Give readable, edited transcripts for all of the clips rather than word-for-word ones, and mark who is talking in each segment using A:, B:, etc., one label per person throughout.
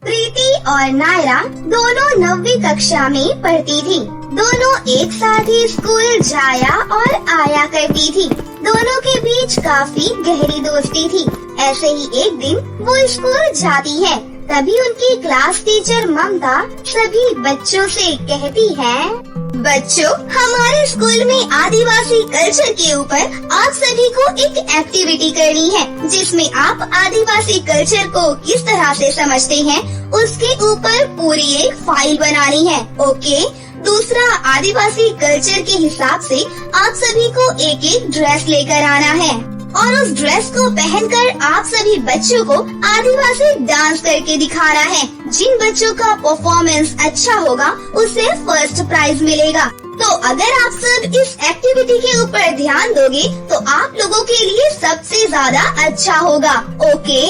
A: प्रीति और नायरा दोनों 9वीं कक्षा में पढ़ती थी। दोनों एक साथ ही स्कूल जाया और आया करती थी। दोनों के बीच काफी गहरी दोस्ती थी। ऐसे ही एक दिन वो स्कूल जाती है, तभी उनकी क्लास टीचर ममता सभी बच्चों से कहती है, बच्चों, हमारे स्कूल में आदिवासी कल्चर के ऊपर आप सभी को एक एक्टिविटी करनी है, जिसमें आप आदिवासी कल्चर को किस तरह से समझते हैं उसके ऊपर पूरी एक फाइल बनानी है। ओके। दूसरा, आदिवासी कल्चर के हिसाब से आप सभी को एक एक ड्रेस लेकर आना है और उस ड्रेस को पहनकर आप सभी बच्चों को आदिवासी डांस करके दिखाना है। जिन बच्चों का परफॉर्मेंस अच्छा होगा उसे फर्स्ट प्राइज मिलेगा। तो अगर आप सब इस एक्टिविटी के ऊपर ध्यान दोगे तो आप लोगों के लिए सबसे ज्यादा अच्छा होगा। ओके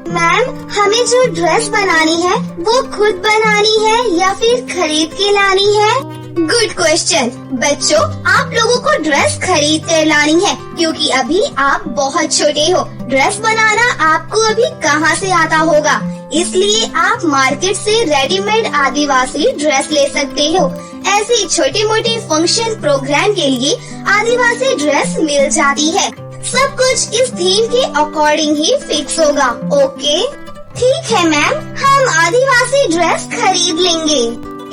A: मैम, हमें जो ड्रेस बनानी है वो खुद बनानी है या फिर खरीद के लानी है? Good question. बच्चों, आप लोगों को ड्रेस खरीद कर लानी है क्योंकि अभी आप बहुत छोटे हो। ड्रेस बनाना आपको अभी कहाँ से आता होगा, इसलिए आप मार्केट से रेडीमेड आदिवासी ड्रेस ले सकते हो। ऐसे छोटे मोटे फंक्शन प्रोग्राम के लिए आदिवासी ड्रेस मिल जाती है। सब कुछ इस थीम के अकॉर्डिंग ही फिक्स होगा। ओके ठीक है मैम, हम आदिवासी ड्रेस खरीद लेंगे।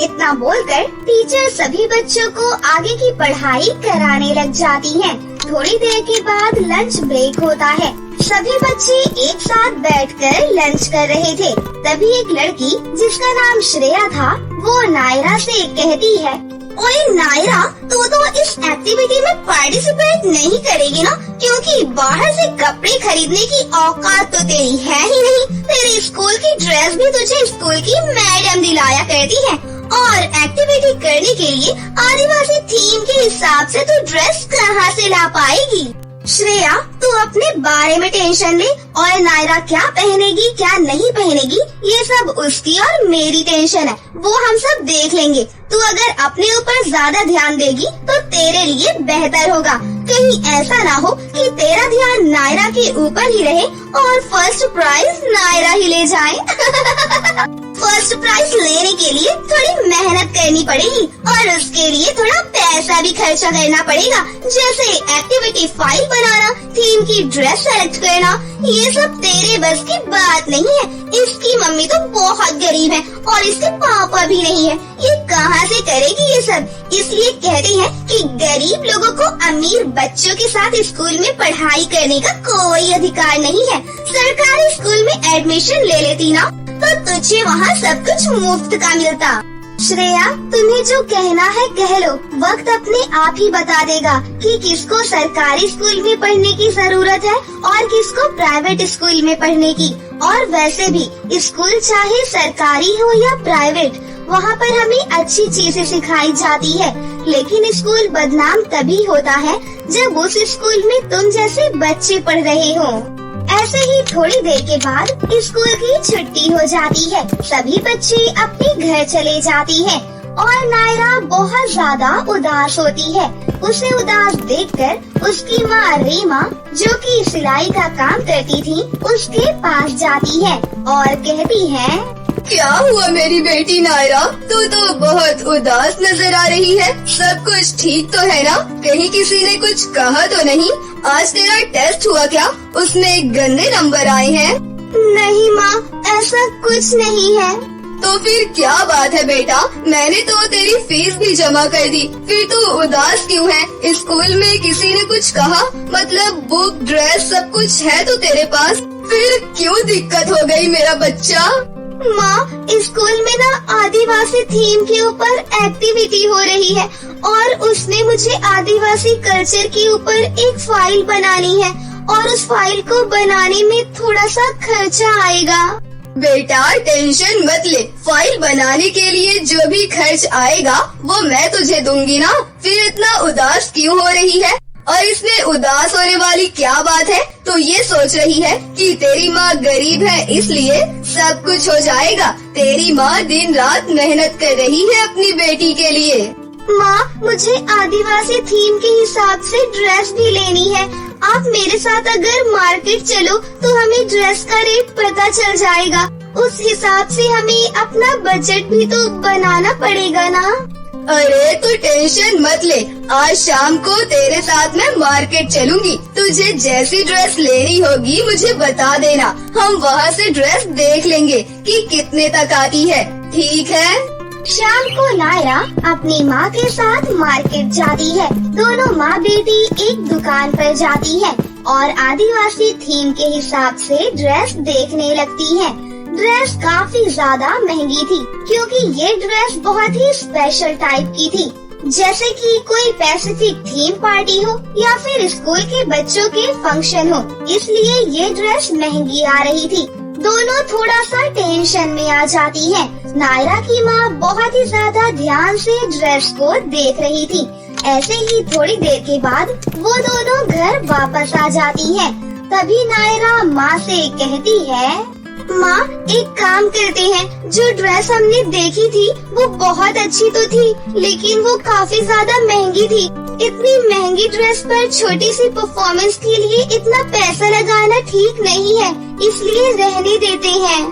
A: इतना बोलकर टीचर सभी बच्चों को आगे की पढ़ाई कराने लग जाती हैं। थोड़ी देर के बाद लंच ब्रेक होता है। सभी बच्चे एक साथ बैठकर लंच कर रहे थे। तभी एक लड़की जिसका नाम श्रेया था वो नायरा से कहती है, ओए नायरा, तू तो इस एक्टिविटी में पार्टिसिपेट नहीं करेगी ना, क्योंकि बाहर से कपड़े खरीदने की औकात तो तेरी है ही नहीं। तेरी स्कूल की ड्रेस भी तुझे स्कूल की मैडम दिलाया करती है और एक्टिविटी करने के लिए आदिवासी थीम के हिसाब से तू ड्रेस कहाँ से ला पाएगी? श्रेया, तू अपने बारे में टेंशन ले और नायरा क्या पहनेगी क्या नहीं पहनेगी ये सब उसकी और मेरी टेंशन है, वो हम सब देख लेंगे। तू अगर अपने ऊपर ज्यादा ध्यान देगी तो तेरे लिए बेहतर होगा। कहीं ऐसा ना हो कि तेरा ध्यान नायरा के ऊपर ही रहे और फर्स्ट प्राइज नायरा ही ले जाए। फर्स्ट प्राइज लेने के लिए थोड़ी मेहनत करनी पड़ेगी और उसके लिए थोड़ा पैसा भी खर्चा करना पड़ेगा, जैसे एक्टिविटी फाइल बनाना, थीम की ड्रेस सेलेक्ट करना। ये सब तेरे बस की बात नहीं है। इसकी मम्मी तो बहुत गरीब है और इसके पापा भी नहीं है, ये कहाँ से करेगी ये सब? इसलिए कहते हैं कि गरीब लोगों को अमीर बच्चों के साथ स्कूल में पढ़ाई करने का कोई अधिकार नहीं है। सरकारी स्कूल में एडमिशन ले लेती ना तो तुझे वहाँ सब कुछ मुफ्त का मिलता। श्रेया, तुम्हें जो कहना है कह लो, वक्त अपने आप ही बता देगा कि किसको सरकारी स्कूल में पढ़ने की जरूरत है और किसको प्राइवेट स्कूल में पढ़ने की। और वैसे भी स्कूल चाहे सरकारी हो या प्राइवेट, वहाँ पर हमें अच्छी चीजें सिखाई जाती है। लेकिन स्कूल बदनाम तभी होता है जब उस स्कूल में तुम जैसे बच्चे पढ़ रहे हो। ऐसे ही थोड़ी देर के बाद स्कूल की छुट्टी हो जाती है। सभी बच्चे अपने घर चले जाती हैं और नायरा बहुत ज्यादा उदास होती है। उसे उदास देखकर उसकी माँ रीमा, जो कि सिलाई का काम करती थी, उसके पास जाती है और कहती है,
B: क्या हुआ मेरी बेटी नायरा, तू तो बहुत उदास नजर आ रही है। सब कुछ ठीक तो है ना? कहीं किसी ने कुछ कहा तो नहीं? आज तेरा टेस्ट हुआ क्या? उसमें गंदे नंबर आए हैं?
A: नहीं माँ, ऐसा कुछ नहीं है।
B: तो फिर क्या बात है बेटा, मैंने तो तेरी फीस भी जमा कर दी, फिर तू उदास क्यों है? स्कूल में किसी ने कुछ कहा? मतलब बुक, ड्रेस सब कुछ है तो तेरे पास, फिर क्यों दिक्कत हो गई मेरा बच्चा?
A: माँ, स्कूल में ना आदिवासी थीम के ऊपर एक्टिविटी हो रही है और उसने मुझे आदिवासी कल्चर के ऊपर एक फाइल बनानी है और उस फाइल को बनाने में थोड़ा सा खर्चा आएगा।
B: बेटा टेंशन मत ले, फाइल बनाने के लिए जो भी खर्च आएगा वो मैं तुझे दूंगी ना। फिर इतना उदास क्यों हो रही है? और इसमें उदास होने वाली क्या बात है? तो ये सोच रही है कि तेरी माँ गरीब है इसलिए सब कुछ हो जाएगा। तेरी माँ दिन रात मेहनत कर रही है अपनी बेटी के लिए।
A: माँ, मुझे आदिवासी थीम के हिसाब से ड्रेस भी लेनी है। आप मेरे साथ अगर मार्केट चलो तो हमें ड्रेस का रेट पता चल जाएगा उस हिसाब से हमें अपना बजट भी तो बनाना पड़ेगा ना।
B: अरे तू टेंशन मत ले, आज शाम को तेरे साथ मैं मार्केट चलूंगी। तुझे जैसी ड्रेस लेनी होगी मुझे बता देना, हम वहाँ से ड्रेस देख लेंगे कि कितने तक आती है, ठीक है?
A: शाम को नायरा अपनी माँ के साथ मार्केट जाती है। दोनों माँ बेटी एक दुकान पर जाती है और आदिवासी थीम के हिसाब से ड्रेस देखने लगती है। ड्रेस काफी ज्यादा महंगी थी क्योंकि ये ड्रेस बहुत ही स्पेशल टाइप की थी, जैसे कि कोई पैसिफिक थीम पार्टी हो या फिर स्कूल के बच्चों के फंक्शन हो, इसलिए ये ड्रेस महंगी आ रही थी। दोनों थोड़ा सा टेंशन में आ जाती हैं। नायरा की माँ बहुत ही ज्यादा ध्यान से ड्रेस को देख रही थी। ऐसे ही थोड़ी देर के बाद वो दोनों घर वापस आ जाती हैं। तभी नायरा माँ से कहती है, माँ एक काम करते हैं, जो ड्रेस हमने देखी थी वो बहुत अच्छी तो थी लेकिन वो काफी ज्यादा महंगी थी। इतनी महंगी ड्रेस पर छोटी सी परफॉर्मेंस के लिए इतना पैसा लगाना ठीक नहीं है, इसलिए रहने देते हैं।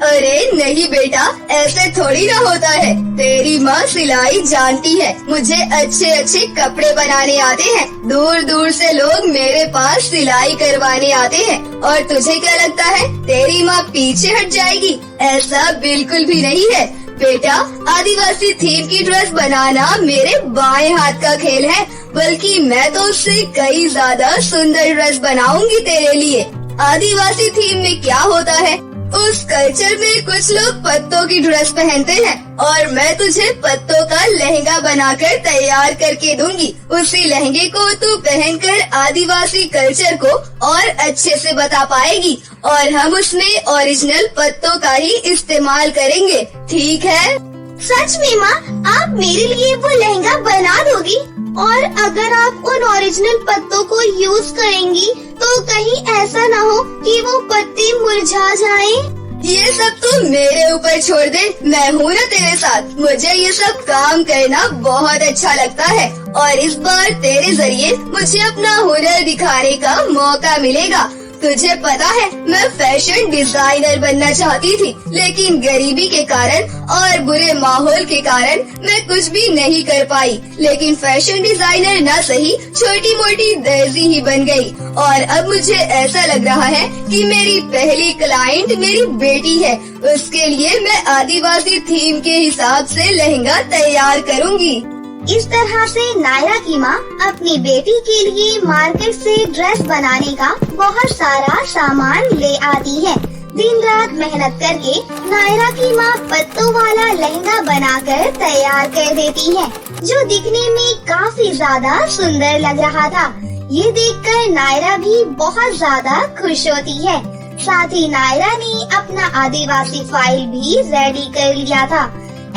B: अरे नहीं बेटा, ऐसे थोड़ी ना होता है। तेरी माँ सिलाई जानती है, मुझे अच्छे अच्छे कपड़े बनाने आते हैं। दूर दूर से लोग मेरे पास सिलाई करवाने आते हैं और तुझे क्या लगता है तेरी माँ पीछे हट जाएगी? ऐसा बिल्कुल भी नहीं है बेटा। आदिवासी थीम की ड्रेस बनाना मेरे बाएं हाथ का खेल है, बल्कि मैं तो उससे कई ज्यादा सुंदर ड्रेस बनाऊंगी तेरे लिए। आदिवासी थीम में क्या होता है, उस कल्चर में कुछ लोग पत्तों की ड्रेस पहनते हैं और मैं तुझे पत्तों का लहंगा बनाकर तैयार करके दूंगी। उसी लहंगे को तू पहनकर आदिवासी कल्चर को और अच्छे से बता पाएगी और हम उसमें ओरिजिनल पत्तों का ही इस्तेमाल करेंगे, ठीक है?
A: सच में माँ, आप मेरे लिए वो लहंगा बना दोगी? और अगर आप उन ओरिजिनल पत्तों को यूज करेंगी तो कहीं ऐसा न हो कि वो पत्ते मुरझा जाएं?
B: ये सब तू मेरे ऊपर छोड़ दे, मैं हूँ ना तेरे साथ। मुझे ये सब काम करना बहुत अच्छा लगता है और इस बार तेरे जरिए मुझे अपना हुनर दिखाने का मौका मिलेगा। तुझे पता है मैं फैशन डिजाइनर बनना चाहती थी, लेकिन गरीबी के कारण और बुरे माहौल के कारण मैं कुछ भी नहीं कर पाई। लेकिन फैशन डिजाइनर ना सही, छोटी मोटी दर्जी ही बन गई और अब मुझे ऐसा लग रहा है कि मेरी पहली क्लाइंट मेरी बेटी है। उसके लिए मैं आदिवासी थीम के हिसाब से लहंगा तैयार करूँगी।
A: इस तरह से नायरा की माँ अपनी बेटी के लिए मार्केट से ड्रेस बनाने का बहुत सारा सामान ले आती है। दिन रात मेहनत करके नायरा की माँ पत्तों वाला लहंगा बनाकर तैयार कर देती है, जो दिखने में काफी ज्यादा सुंदर लग रहा था। ये देखकर नायरा भी बहुत ज्यादा खुश होती है। साथ ही नायरा ने अपना आदिवासी फाइल भी रेडी कर लिया था।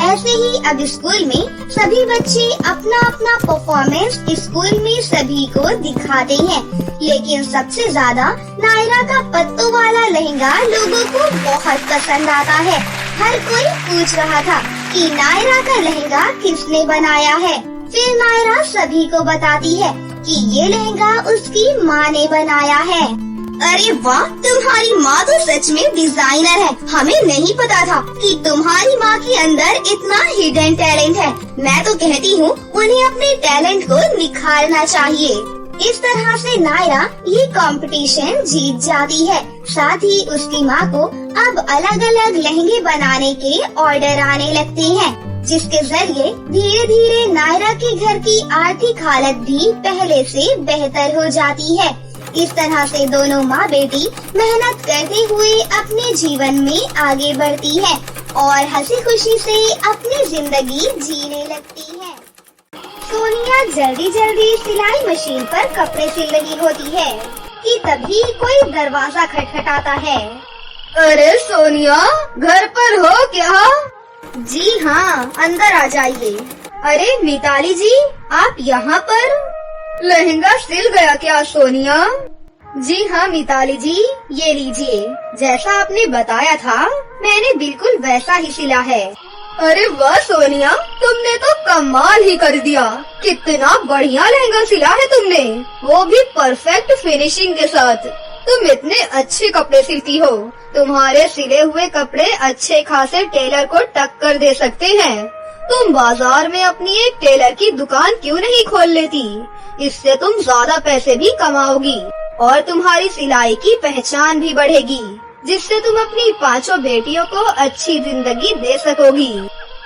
A: ऐसे ही अब स्कूल में सभी बच्चे अपना अपना परफॉर्मेंस स्कूल में सभी को दिखाते हैं, लेकिन सबसे ज्यादा नायरा का पत्तों वाला लहंगा लोगों को बहुत पसंद आता है। हर कोई पूछ रहा था कि नायरा का लहंगा किसने बनाया है। फिर नायरा सभी को बताती है कि ये लहंगा उसकी माँ ने बनाया है। अरे वाह, तुम्हारी माँ तो सच में डिजाइनर है। हमें नहीं पता था कि तुम्हारी माँ के अंदर इतना हिडन टैलेंट है। मैं तो कहती हूँ उन्हें अपने टैलेंट को निखारना चाहिए। इस तरह से नायरा ये कंपटीशन जीत जाती है। साथ ही उसकी माँ को अब अलग अलग लहंगे बनाने के ऑर्डर आने लगते हैं, जिसके जरिए धीरे धीरे नायरा के घर की आर्थिक हालत भी पहले से बेहतर हो जाती है। इस तरह से दोनों माँ बेटी मेहनत करते हुए अपने जीवन में आगे बढ़ती है और हंसी खुशी से अपनी जिंदगी जीने लगती है। सोनिया जल्दी जल्दी सिलाई मशीन पर कपड़े सिल रही होती है कि तभी कोई दरवाजा खटखटाता है।
B: अरे सोनिया, घर पर हो क्या?
A: जी हाँ, अंदर आ जाइए।
B: अरे मिताली जी, आप यहाँ पर? लहंगा सिल गया क्या सोनिया?
A: जी हाँ मिताली जी, ये लीजिए। जैसा आपने बताया था मैंने बिल्कुल वैसा ही सिला है।
B: अरे वाह सोनिया, तुमने तो कमाल ही कर दिया। कितना बढ़िया लहंगा सिला है तुमने, वो भी परफेक्ट फिनिशिंग के साथ। तुम इतने अच्छे कपड़े सिलती हो, तुम्हारे सिले हुए कपड़े अच्छे खासे टेलर को टक्कर दे सकते हैं। तुम बाजार में अपनी एक टेलर की दुकान क्यों नहीं खोल लेती? इससे तुम ज्यादा पैसे भी कमाओगी और तुम्हारी सिलाई की पहचान भी बढ़ेगी, जिससे तुम अपनी 5 बेटियों को अच्छी जिंदगी दे सकोगी।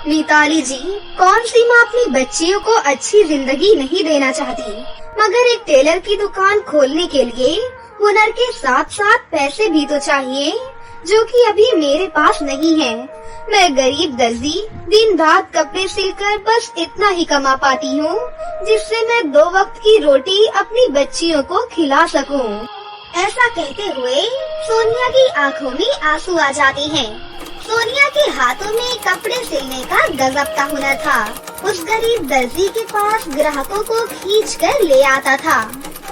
B: मिताली जी, कौन सी माँ अपनी बच्चियों को अच्छी जिंदगी नहीं देना चाहती, मगर एक टेलर की दुकान खोलने के लिए हुनर के साथ साथ पैसे भी तो चाहिए, जो कि अभी मेरे पास नहीं है। मैं गरीब दर्जी दिन रात कपड़े सिलकर बस इतना ही कमा पाती हूँ, जिससे मैं 2 वक्त की रोटी अपनी बच्चियों को खिला सकूँ। ऐसा कहते हुए सोनिया की आंखों में आंसू आ जाते हैं। सोनिया के हाथों में कपड़े सिलने का गजब का हुनर था। उस गरीब दर्जी के पास ग्राहकों को खींच कर ले आता था,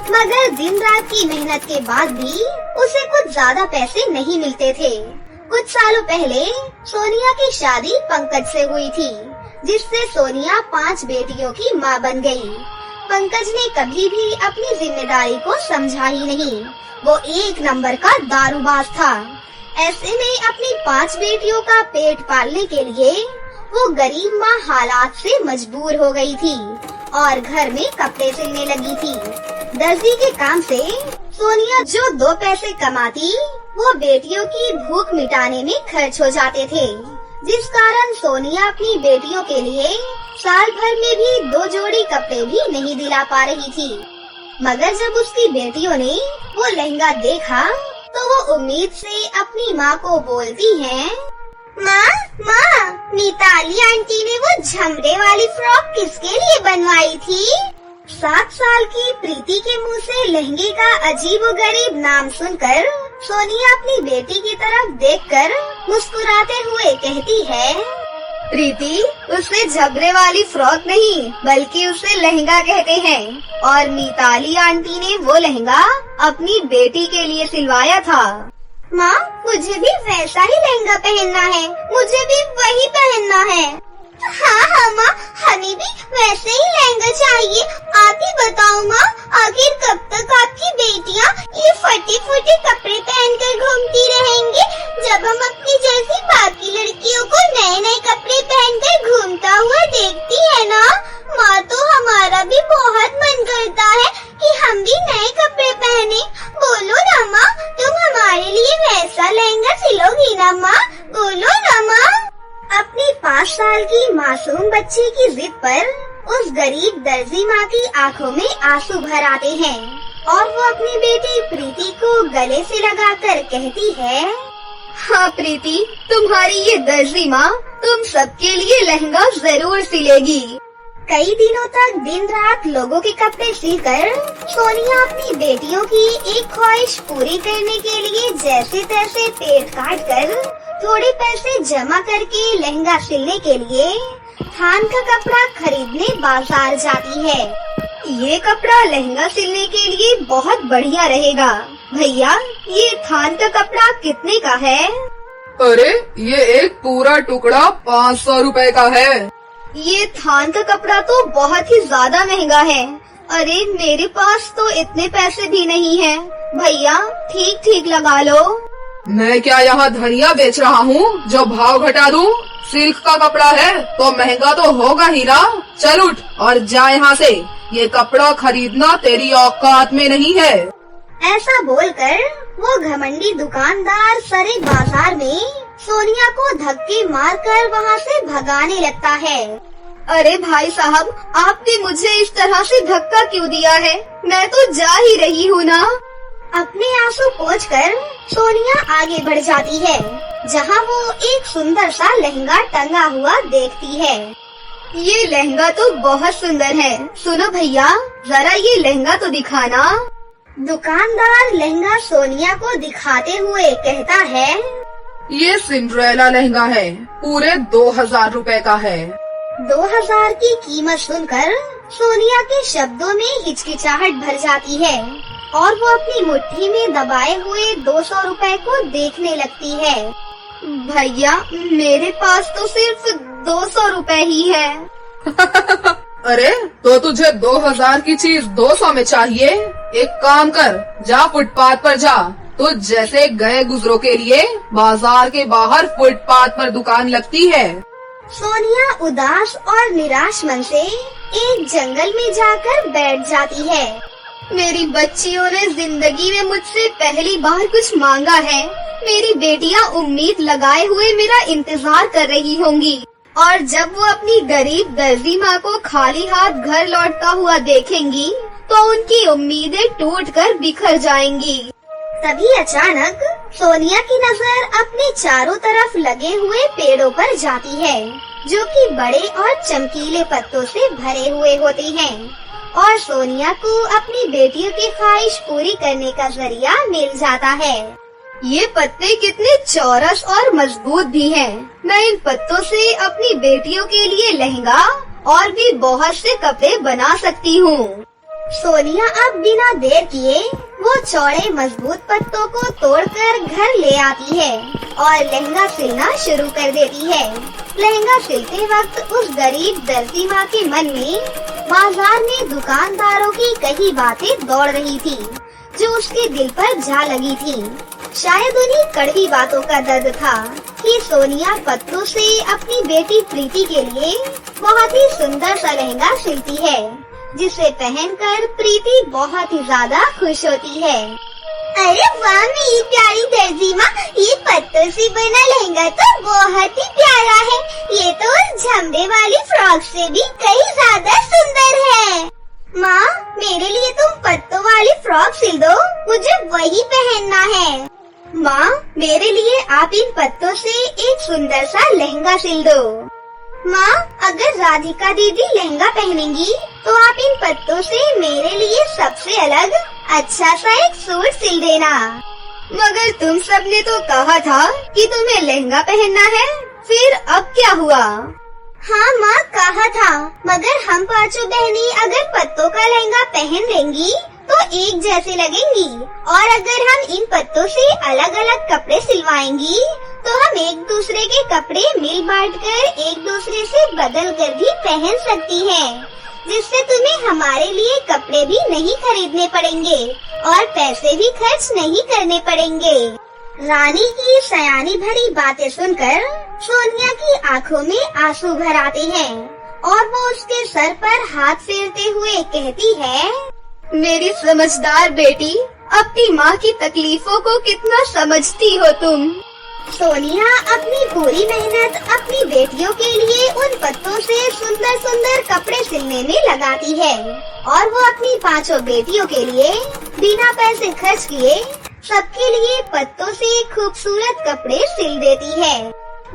B: मगर दिन रात की मेहनत के बाद भी उसे कुछ ज्यादा पैसे नहीं मिलते थे। कुछ सालों पहले सोनिया की शादी पंकज से हुई थी, जिससे सोनिया 5 बेटियों की माँ बन गई। पंकज ने कभी भी अपनी जिम्मेदारी को समझा ही नहीं। वो एक नंबर का दारूबाज था। ऐसे में अपनी 5 बेटियों का पेट पालने के लिए वो गरीब माँ हालात से मजबूर हो गई थी और घर में कपड़े सिलने लगी थी। दर्जी के काम से सोनिया जो 2 पैसे कमाती, वो बेटियों की भूख मिटाने में खर्च हो जाते थे, जिस कारण सोनिया अपनी बेटियों के लिए साल भर में भी 2 जोड़ी कपड़े भी नहीं दिला पा रही थी। मगर जब उसकी बेटियों ने वो लहंगा देखा, तो वो उम्मीद से अपनी माँ को बोलती हैं, माँ, मिताली आंटी ने वो झमरे वाली फ्रॉक किसके लिए बनवाई थी? 7 साल की प्रीति के मुंह से लहंगे का अजीबोगरीब नाम सुनकर सोनिया अपनी बेटी की तरफ देखकर मुस्कुराते हुए कहती है, प्रीति, उसे झबरे वाली फ्रॉक नहीं बल्कि उसे लहंगा कहते हैं, और मिताली आंटी ने वो लहंगा अपनी बेटी के लिए सिलवाया था। माँ, मुझे भी वैसा ही लहंगा पहनना है, मुझे भी वही पहनना है। हाँ माँ, हमें भी वैसे ही लहंगा चाहिए। आप ही बताओ माँ, आखिर कब तक आपकी बेटियाँ ये फटे कपड़े पहनकर घूमती रहेंगी? जब हम अपनी जैसी बाकी लड़कियों को नए नए कपड़े पहनकर घूमता हुआ देखती है ना माँ, तो हमारा भी बहुत मन करता है कि हम भी नए कपड़े पहने। बोलो ना माँ, तुम हमारे लिए वैसा लहंगा सिलोगी ना माँ? बोलो ना माँ। अपनी 5 साल की मासूम बच्ची की जिद पर उस गरीब दर्जी माँ की आंखों में आंसू भर आते हैं और वो अपनी बेटी प्रीति को गले से लगाकर कहती है, हाँ प्रीति, तुम्हारी ये दर्जी माँ तुम सबके लिए लहंगा जरूर सिलेगी। कई दिनों तक दिन रात लोगों के कपड़े सिलकर सोनिया अपनी बेटियों की एक ख्वाहिश पूरी करने के लिए जैसे तैसे पेट काट कर थोड़े पैसे जमा करके लहंगा सिलने के लिए थान का कपड़ा खरीदने बाजार जाती है। ये कपड़ा लहंगा सिलने के लिए बहुत बढ़िया रहेगा। भैया, ये थान का कपड़ा कितने का है?
C: अरे, ये एक पूरा टुकड़ा 500 रुपए का है।
B: ये थान का कपड़ा तो बहुत ही ज्यादा महंगा है। अरे, मेरे पास तो इतने पैसे भी नहीं है। भैया, ठीक लगा लो।
C: मैं क्या यहाँ धनिया बेच रहा हूँ जो भाव घटा दूँ? सिल्क का कपड़ा है तो महंगा तो होगा ही ना। चल उठ और जा यहाँ से। ये कपड़ा खरीदना तेरी औकात में नहीं है।
A: ऐसा बोलकर वो घमंडी दुकानदार सारे बाजार में सोनिया को धक्के मारकर वहाँ से भगाने लगता है।
B: अरे भाई साहब, आपने मुझे इस तरह से धक्का क्यों दिया है? मैं तो जा ही रही हूँ ना।
A: अपने आंसू पोंछकर सोनिया आगे बढ़ जाती है, जहाँ वो एक सुंदर सा लहंगा टंगा हुआ देखती है।
B: ये लहंगा तो बहुत सुंदर है। सुनो भैया, जरा ये लहंगा तो दिखाना।
A: दुकानदार लहंगा सोनिया को दिखाते हुए कहता है,
C: ये सिंड्रेला लहंगा है, पूरे 2000 रुपए का है।
A: 2000 की कीमत सुनकर सोनिया के शब्दों में हिचकिचाहट भर जाती है और वो अपनी मुट्ठी में दबाए हुए 200 रुपए को देखने लगती है।
B: भैया, मेरे पास तो सिर्फ 200 रुपए ही है।
C: अरे, तो तुझे 2000 की चीज 200 में चाहिए? एक काम कर, जा फुटपाथ पर जा। तो जैसे गए गुजरों के लिए बाजार के बाहर फुटपाथ पर दुकान लगती है।
A: सोनिया उदास और निराश मन से एक जंगल में जाकर बैठ जाती है।
B: मेरी बच्चियों ने जिंदगी में मुझसे पहली बार कुछ मांगा है। मेरी बेटियां उम्मीद लगाए हुए मेरा इंतजार कर रही होंगी और जब वो अपनी गरीब दर्जी माँ को खाली हाथ घर लौटता हुआ देखेंगी तो उनकी उम्मीदें टूटकर बिखर जाएंगी।
A: तभी अचानक सोनिया की नजर अपने चारों तरफ लगे हुए पेड़ों पर जाती है, जो कि बड़े और चमकीले पत्तों से भरे हुए होते हैं और सोनिया को अपनी बेटियों की ख्वाहिश पूरी करने का जरिया मिल जाता है।
B: ये पत्ते कितने चौरस और मजबूत भी हैं। मैं इन पत्तों से अपनी बेटियों के लिए लहंगा और भी बहुत से कपड़े बना सकती हूँ।
A: सोनिया अब बिना देर किए वो चौड़े मजबूत पत्तों को तोड़कर घर ले आती है और लहंगा सिलना शुरू कर देती है। लहंगा सिलते वक्त उस गरीब दर्जी माँ के मन में बाजार में दुकानदारों की कई बातें दौड़ रही थी, जो उसके दिल पर जा लगी थी। शायद उन्हीं कड़वी बातों का दर्द था कि सोनिया पत्तों से अपनी बेटी प्रीति के लिए बहुत ही सुंदर सा लहंगा सिलती है, जिसे पहनकर प्रीति बहुत ही ज्यादा खुश होती है। अरे वाह मेरी प्यारी दर्जी माँ, ये पत्तों से बना लहंगा तो बहुत ही प्यारा है। ये तो उस झमरे वाली फ्रॉक से भी कई ज्यादा सुंदर है। माँ, मेरे लिए तुम पत्तों वाली फ्रॉक सिल दो, मुझे वही पहनना है। माँ, मेरे लिए आप इन पत्तों से एक सुंदर सा लहंगा सिल दो। माँ, अगर राधिका दीदी लहंगा पहनेंगी तो आप इन पत्तों से मेरे लिए सबसे अलग अच्छा सा एक सूट सिल देना।
B: मगर तुम सबने तो कहा था कि तुम्हें लहंगा पहनना है, फिर अब क्या हुआ?
A: हाँ माँ, कहा था, मगर हम पांचों बहनें अगर पत्तों का लहंगा पहन लेंगी तो एक जैसे लगेंगी और अगर हम इन पत्तों से अलग अलग कपड़े सिलवाएंगी तो हम एक दूसरे के कपड़े मिल बांट कर एक दूसरे से बदल कर भी पहन सकती हैं, जिससे तुम्हें हमारे लिए कपड़े भी नहीं खरीदने पड़ेंगे और पैसे भी खर्च नहीं करने पड़ेंगे। रानी की सयानी भरी बातें सुनकर सोनिया की आंखों में आंसू भर आते हैं और वो उसके सर पर हाथ फेरते हुए कहती है,
B: मेरी समझदार बेटी, अपनी माँ की तकलीफों को कितना समझती हो तुम।
A: सोनिया अपनी पूरी मेहनत अपनी बेटियों के लिए उन पत्तों से सुंदर सुंदर कपड़े सिलने में लगाती है और वो अपनी पांचों बेटियों के लिए बिना पैसे खर्च किए सबके लिए पत्तों से खूबसूरत कपड़े सिल देती है।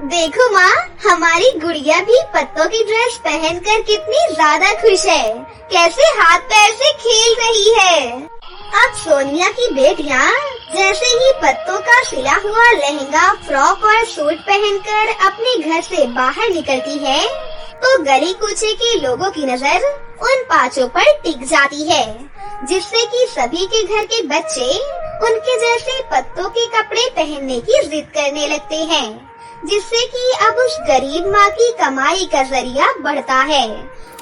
A: देखो माँ, हमारी गुड़िया भी पत्तों की ड्रेस पहनकर कितनी ज्यादा खुश है, कैसे हाथ पैर से खेल रही है। अब सोनिया की बेटियाँ जैसे ही पत्तों का सिला हुआ लहंगा, फ्रॉक और सूट पहनकर अपने घर से बाहर निकलती है तो गली कूचे के लोगों की नजर उन पांचों पर टिक जाती है, जिससे कि सभी के घर के बच्चे उनके जैसे पत्तों के कपड़े पहनने की जिद करने लगते हैं, जिससे कि अब उस गरीब माँ की कमाई का जरिया बढ़ता है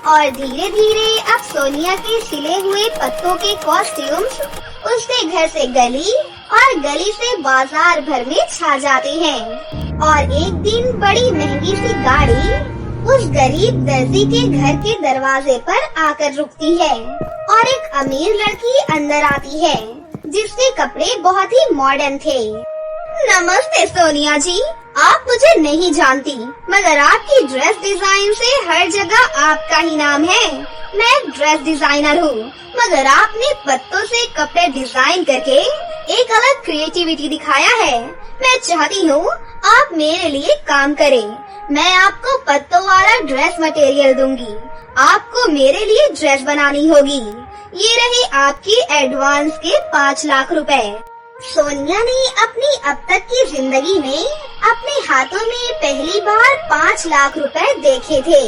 A: और धीरे धीरे अब सोनिया के सिले हुए पत्तों के कॉस्ट्यूम्स उसके घर से गली और गली से बाजार भर में छा जाते हैं। और एक दिन बड़ी महंगी सी गाड़ी उस गरीब दर्जी के घर के दरवाजे पर आकर रुकती है और एक अमीर लड़की अंदर आती है, जिसके कपड़े बहुत ही मॉडर्न थे।
B: नमस्ते सोनिया जी, आप मुझे नहीं जानती, मगर आपकी ड्रेस डिजाइन से हर जगह आपका ही नाम है। मैं ड्रेस डिजाइनर हूँ, मगर आपने पत्तों से कपड़े डिजाइन करके एक अलग क्रिएटिविटी दिखाया है। मैं चाहती हूँ आप मेरे लिए काम करें। मैं आपको पत्तों वाला ड्रेस मटेरियल दूंगी, आपको मेरे लिए ड्रेस बनानी होगी। ये रहे आपकी एडवांस के 5 लाख रुपए।
A: सोनिया ने अपनी अब तक की जिंदगी में अपने हाथों में पहली बार 5 लाख रुपए देखे थे,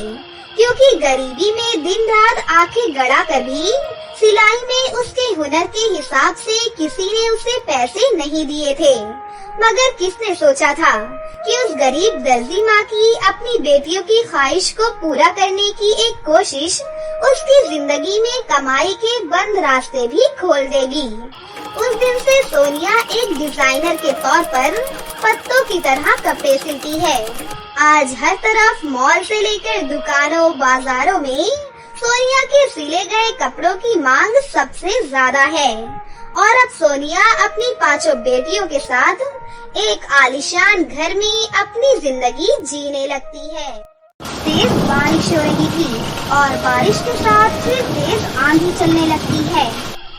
A: क्योंकि गरीबी में दिन रात आंखें गड़ा कर भी सिलाई में उसके हुनर के हिसाब से किसी ने उसे पैसे नहीं दिए थे। मगर किसने सोचा था कि उस गरीब दर्जी माँ की अपनी बेटियों की ख्वाहिश को पूरा करने की एक कोशिश उसकी जिंदगी में कमाई के बंद रास्ते भी खोल देगी। उस दिन से सोनिया एक डिजाइनर के तौर पर पत्तों की तरह कपड़े सिलती है। आज हर तरफ मॉल से लेकर दुकानों बाजारों में सोनिया के सिले गए कपड़ों की मांग सबसे ज्यादा है। और अब सोनिया अपनी 5 बेटियों के साथ एक आलीशान घर में अपनी जिंदगी जीने लगती है। तेज बारिश हो रही थी और बारिश के साथ फिर तेज आंधी चलने लगती है।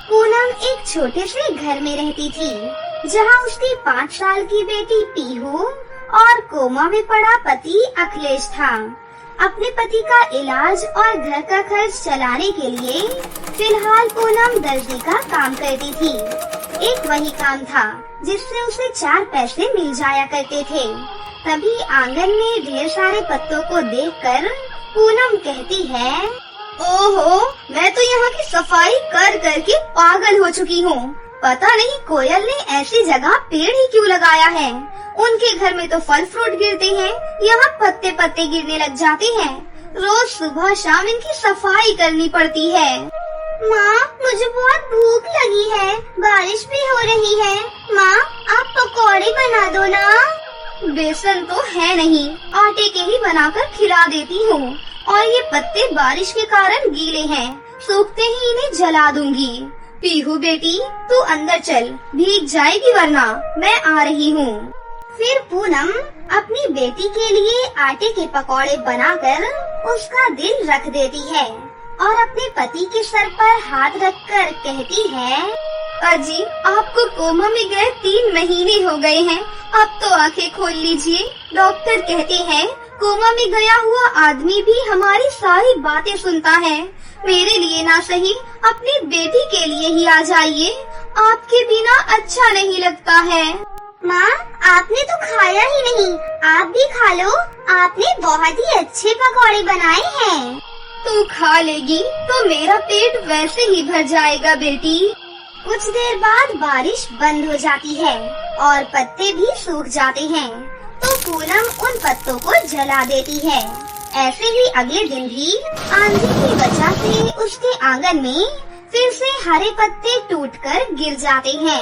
A: पूनम एक छोटे से घर में रहती थी, जहां उसकी 5 साल की बेटी पीहू और कोमा में पड़ा पति अखिलेश था। अपने पति का इलाज और घर का खर्च चलाने के लिए फिलहाल पूनम दर्जी का काम करती थी। एक वही काम था जिससे उसे 4 पैसे मिल जाया करते थे। तभी आंगन में ढेर सारे पत्तों को देखकर पूनम कहती है, ओहो, मैं तो यहाँ की सफाई कर करके पागल हो चुकी हूँ। पता नहीं कोयल ने ऐसी जगह पेड़ ही क्यों लगाया है। उनके घर में तो फल फ्रूट गिरते हैं, यहाँ पत्ते पत्ते गिरने लग जाते हैं। रोज सुबह शाम इनकी सफाई करनी पड़ती है। माँ, मुझे बहुत भूख लगी है, बारिश भी हो रही है। माँ, आप पकौड़े बना दो ना। बेसन तो है नहीं, आटे के ही बनाकर खिला देती हूँ। और ये पत्ते बारिश के कारण गीले हैं, सूखते ही इन्हें जला दूंगी। पीहू बेटी, तू अंदर चल, भीग जाएगी वरना मैं आ रही हूँ। फिर पूनम अपनी बेटी के लिए आटे के पकौड़े बनाकर उसका दिल रख देती है और अपने पति के सर पर हाथ रखकर कहती है, अजी, आपको कोमा में गए 3 महीने हो गए हैं, अब तो आंखें खोल लीजिए। डॉक्टर कहते हैं कोमा में गया हुआ आदमी भी हमारी सारी बातें सुनता है। मेरे लिए ना सही, अपनी बेटी के लिए ही आ जाइए, आपके बिना अच्छा नहीं लगता है। माँ, आपने तो खाया ही नहीं, आप भी खा लो, आपने बहुत ही अच्छे पकौड़े बनाए हैं।
B: तू खा लेगी तो मेरा पेट वैसे ही भर जाएगा बेटी।
A: कुछ देर बाद बारिश बंद हो जाती है और पत्ते भी सूख जाते हैं, तो पूनम उन पत्तों को जला देती है। ऐसे ही अगले दिन भी आंधी की वजह से उसके आंगन में फिर से हरे पत्ते टूटकर गिर जाते हैं।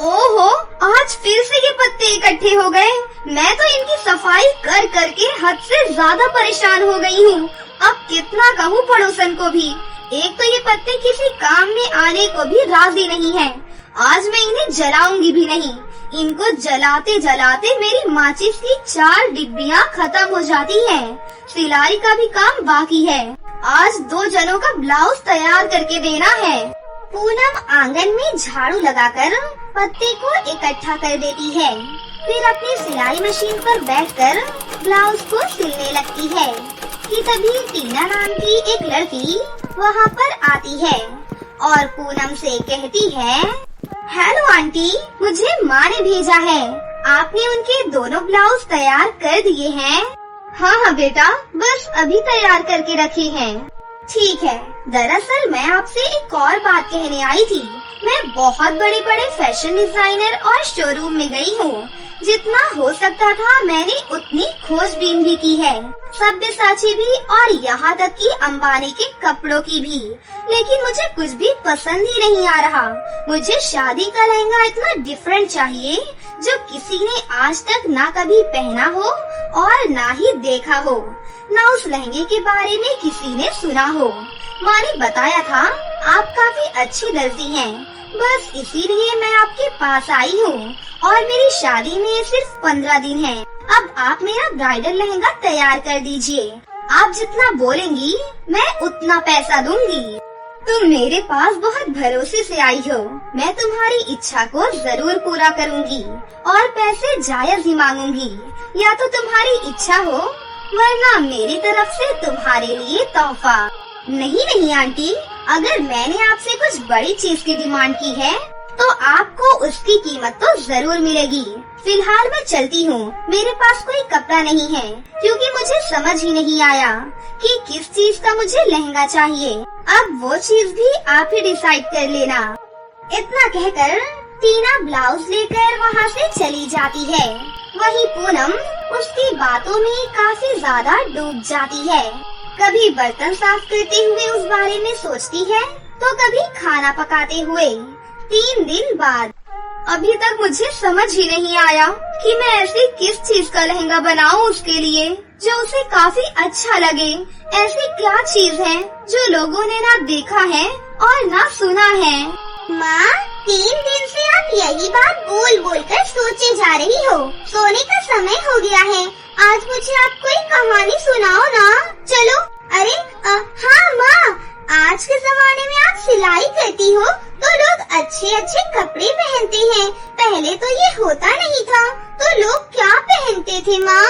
B: ओहो, आज फिर से ये पत्ते इकट्ठे हो गए। मैं तो इनकी सफाई कर करके हद से ज्यादा परेशान हो गई हूँ। अब कितना कहूँ पड़ोसन को भी। एक तो ये पत्ते किसी काम में आने को भी राजी नहीं है। आज मैं इन्हें जलाऊंगी भी नहीं। इनको जलाते जलाते मेरी माचिस की 4 डिब्बियाँ खत्म हो जाती हैं। सिलाई का भी काम बाकी है। आज 2 जनों का ब्लाउज तैयार करके देना है।
A: पूनम आंगन में झाड़ू लगाकर पत्ते को इकट्ठा कर देती है। फिर अपनी सिलाई मशीन पर बैठकर ब्लाउज को सिलने लगती है कि तभी टीना नाम की एक लड़की वहाँ पर आती है और पूनम से कहती है, हेलो आंटी, मुझे माँ ने भेजा है, आपने उनके दोनों ब्लाउज तैयार कर दिए हैं?
B: हाँ बेटा, बस अभी तैयार करके रखे हैं।
A: ठीक है, दरअसल मैं आपसे एक और बात कहने आई थी। मैं बहुत बड़े बड़े फैशन डिजाइनर और शोरूम में गई हूँ। जितना हो सकता था मैंने उतनी खोजबीन भी की है, सब्यसाची भी और यहाँ तक कि अंबानी के कपड़ों की भी, लेकिन मुझे कुछ भी पसंद ही नहीं आ रहा। मुझे शादी का लहंगा इतना डिफरेंट चाहिए जो किसी ने आज तक ना कभी पहना हो और ना ही देखा हो, ना उस लहंगे के बारे में किसी ने सुना हो। माँ ने बताया था आप काफी अच्छी दर्जी हैं, बस इसीलिए मैं आपके पास आई हूँ और मेरी शादी में सिर्फ 15 दिन है। अब आप मेरा ब्राइडल लहंगा तैयार कर दीजिए। आप जितना बोलेंगी मैं उतना पैसा दूंगी। तुम मेरे पास बहुत भरोसे से आई हो, मैं तुम्हारी इच्छा को जरूर पूरा करूंगी और पैसे जायज ही मांगूंगी। या तो तुम्हारी इच्छा हो वरना मेरी तरफ से तुम्हारे लिए तोहफा। नहीं आंटी, अगर मैंने आपसे कुछ बड़ी चीज की डिमांड की है तो आपको उसकी कीमत तो जरूर मिलेगी। फिलहाल मैं चलती हूँ, मेरे पास कोई कपड़ा नहीं है क्योंकि मुझे समझ ही नहीं आया कि किस चीज का मुझे लहंगा चाहिए। अब वो चीज भी आप ही डिसाइड कर लेना। इतना कहकर टीना ब्लाउज लेकर वहाँ से चली जाती है। वहीं पूनम उसकी बातों में काफी ज्यादा डूब जाती है कभी बर्तन साफ करते हुए उस बारे में सोचती है, तो कभी खाना पकाते हुए। 3 दिन बाद अभी तक मुझे समझ ही नहीं आया कि मैं ऐसी किस चीज का लहंगा बनाऊं उसके लिए जो उसे काफी अच्छा लगे। ऐसी क्या चीज है जो लोगों ने ना देखा है और ना सुना है। माँ, 3 दिन से आप यही बात बोल बोल कर सोचे जा रही हो। सोने का समय हो गया है। आज मुझे आप कोई कहानी सुनाओ ना। चलो। अरे हाँ माँ, आज के जमाने में आप सिलाई करती हो तो लोग अच्छे अच्छे कपड़े पहनते हैं। पहले तो ये होता नहीं था, तो लोग क्या पहनते थे माँ?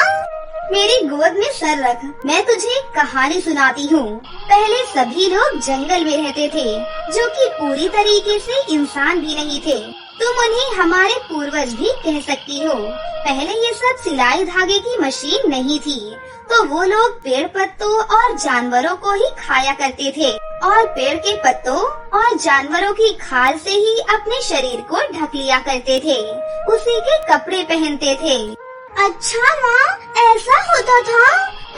A: मेरी गोद में सर रख, मैं तुझे एक कहानी सुनाती हूँ। पहले सभी लोग जंगल में रहते थे, जो कि पूरी तरीके से इंसान भी नहीं थे। तुम उन्हें हमारे पूर्वज भी कह सकती हो। पहले ये सब सिलाई धागे की मशीन नहीं थी, तो वो लोग पेड़ पत्तों और जानवरों को ही खाया करते थे और पेड़ के पत्तों और जानवरों की खाल से ही अपने शरीर को ढक लिया करते थे। उसी के कपड़े पहनते थे। अच्छा माँ, ऐसा होता था?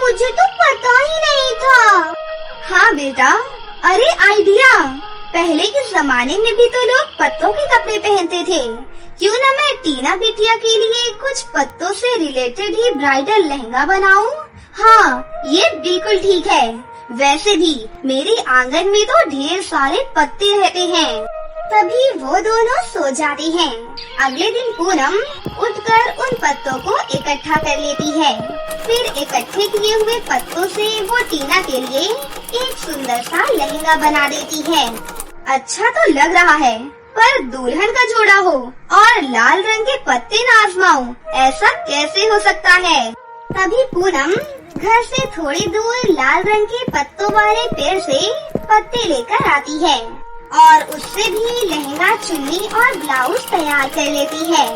A: मुझे तो पता ही नहीं था। हाँ बेटा, अरे आइडिया, पहले के जमाने में भी तो लोग पत्तों के कपड़े पहनते थे। क्यों न मैं टीना बिटिया के लिए कुछ पत्तों से रिलेटेड ही ब्राइडल लहंगा बनाऊं? हाँ, ये बिल्कुल ठीक है। वैसे भी मेरे आंगन में तो ढेर सारे पत्ते रहते हैं। तभी वो दोनों सो जाती हैं। अगले दिन पूनम उठकर उन पत्तों को इकट्ठा कर लेती है। फिर इकट्ठे किए हुए पत्तों से वो टीना के लिए एक सुंदर सा लहंगा बना देती है। अच्छा तो लग रहा है, पर दुल्हन का जोड़ा हो और लाल रंग के पत्ते न आजमाऊं, ऐसा कैसे हो सकता है? तभी पूनम घर से थोड़ी दूर लाल रंग के पत्तों वाले पेड़ से पत्ते लेकर आती है और उससे भी लहंगा, चुन्नी और ब्लाउज तैयार कर लेती है।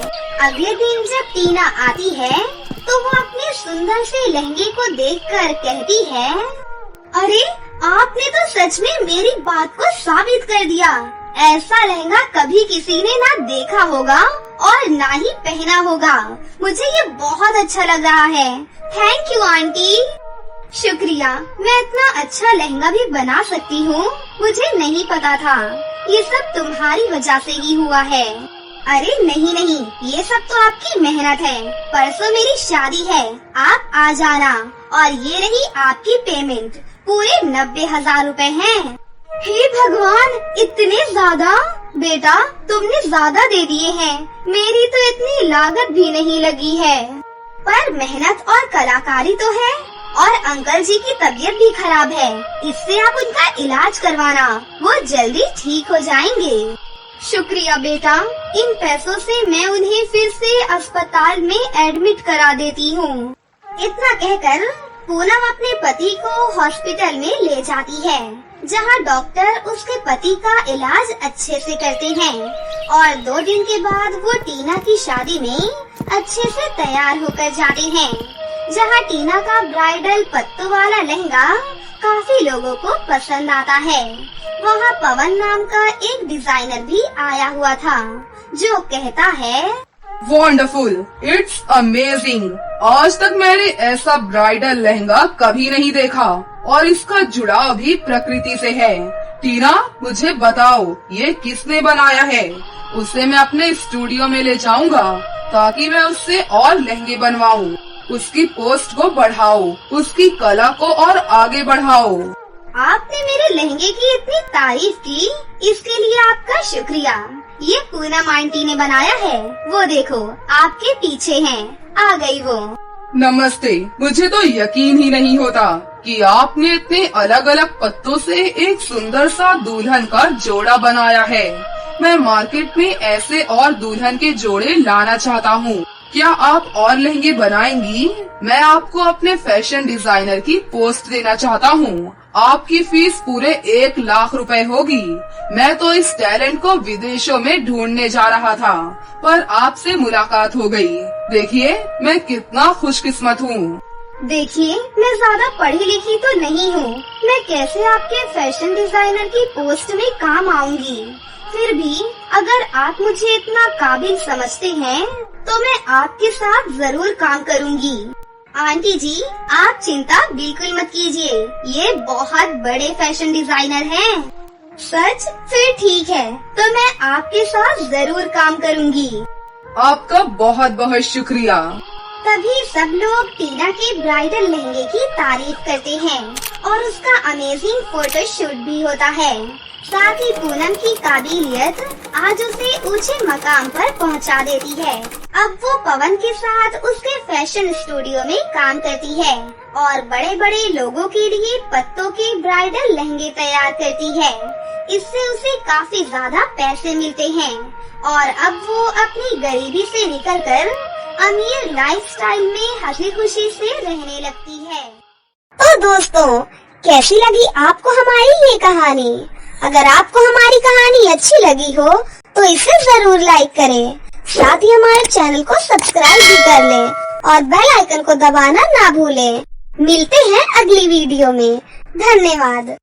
A: अगले दिन जब टीना आती है तो वो अपने सुंदर से लहंगे को देखकर कहती है, अरे आपने तो सच में मेरी बात को साबित कर दिया। ऐसा लहंगा कभी किसी ने ना देखा होगा और ना ही पहना होगा। मुझे ये बहुत अच्छा लग रहा है। Thank you aunty. शुक्रिया, मैं इतना अच्छा लहंगा भी बना सकती हूँ, मुझे नहीं पता था। ये सब तुम्हारी वजह से ही हुआ है। अरे नहीं नहीं, ये सब तो आपकी मेहनत है। परसों मेरी शादी है, आप आ जाना। और ये रही आपकी पेमेंट, पूरे 90,000 रुपए हैं। हे भगवान, इतने ज्यादा? बेटा तुमने ज्यादा दे दिए हैं। मेरी तो इतनी लागत भी नहीं लगी है। पर मेहनत और कलाकारी तो है। और अंकल जी की तबीयत भी खराब है, इससे आप उनका इलाज करवाना, वो जल्दी ठीक हो जाएंगे। शुक्रिया बेटा, इन पैसों से मैं उन्हें फिर से अस्पताल में एडमिट करा देती हूँ। इतना कहकर पूनम अपने पति को हॉस्पिटल में ले जाती है, जहाँ डॉक्टर उसके पति का इलाज अच्छे से करते हैं। और 2 दिन के बाद वो टीना की शादी में अच्छे से तैयार होकर जाते हैं, जहाँ टीना का ब्राइडल पत्तों वाला लहंगा काफी लोगों को पसंद आता है। वहाँ पवन नाम का एक डिजाइनर भी आया हुआ था, जो कहता है,
C: वंडरफुल, इट्स अमेजिंग। आज तक मैंने ऐसा ब्राइडल लहंगा कभी नहीं देखा और इसका जुड़ाव भी प्रकृति से है। टीना, मुझे बताओ ये किसने बनाया है? उसे मैं अपने स्टूडियो में ले जाऊंगा ताकि मैं उससे और लहंगे बनवाऊं। उसकी पोस्ट को बढ़ाओ, उसकी कला को और आगे बढ़ाओ।
A: आपने मेरे लहंगे की इतनी तारीफ की, इसके लिए आपका शुक्रिया। ये पूनम आंटी ने बनाया है, वो देखो आपके पीछे हैं। आ गई वो।
C: नमस्ते, मुझे तो यकीन ही नहीं होता कि आपने इतने अलग अलग पत्तों से एक सुंदर सा दुल्हन का जोड़ा बनाया है। मैं मार्केट में ऐसे और दुल्हन के जोड़े लाना चाहता हूँ। क्या आप और लहंगे बनाएंगी? मैं आपको अपने फैशन डिजाइनर की पोस्ट देना चाहता हूँ। आपकी फीस पूरे 1 लाख रुपए होगी। मैं तो इस टैलेंट को विदेशों में ढूंढने जा रहा था, पर आपसे मुलाकात हो गई। देखिए मैं कितना खुशकिस्मत हूँ।
A: देखिए, मैं ज्यादा पढ़ी लिखी तो नहीं हूँ, मैं कैसे आपके फैशन डिजाइनर की पोस्ट में काम आऊंगी? फिर भी अगर आप मुझे इतना काबिल समझते हैं तो मैं आपके साथ जरूर काम करूंगी। आंटी जी, आप चिंता बिल्कुल मत कीजिए, ये बहुत बड़े फैशन डिजाइनर हैं। सच? फिर ठीक है, तो मैं आपके साथ जरूर काम करूंगी।
C: आपका बहुत बहुत शुक्रिया।
A: तभी सब लोग टीना के ब्राइडल लहंगे की तारीफ करते हैं और उसका अमेजिंग फोटोशूट भी होता है। साथ ही पूनम की काबिलियत आज उसे ऊंचे मकाम पर पहुंचा देती है। अब वो पवन के साथ उसके फैशन स्टूडियो में काम करती है और बड़े बड़े लोगों के लिए पत्तों के ब्राइडल लहंगे तैयार करती है। इससे उसे काफी ज्यादा पैसे मिलते हैं और अब वो अपनी गरीबी से निकलकर अमीर लाइफस्टाइल में हंसी खुशी से रहने लगती है। तो दोस्तों, कैसी लगी आपको हमारी ये कहानी? अगर आपको हमारी कहानी अच्छी लगी हो तो इसे जरूर लाइक करें, साथ ही हमारे चैनल को सब्सक्राइब भी कर लें और बेल आइकन को दबाना ना भूलें। मिलते हैं अगली वीडियो में। धन्यवाद।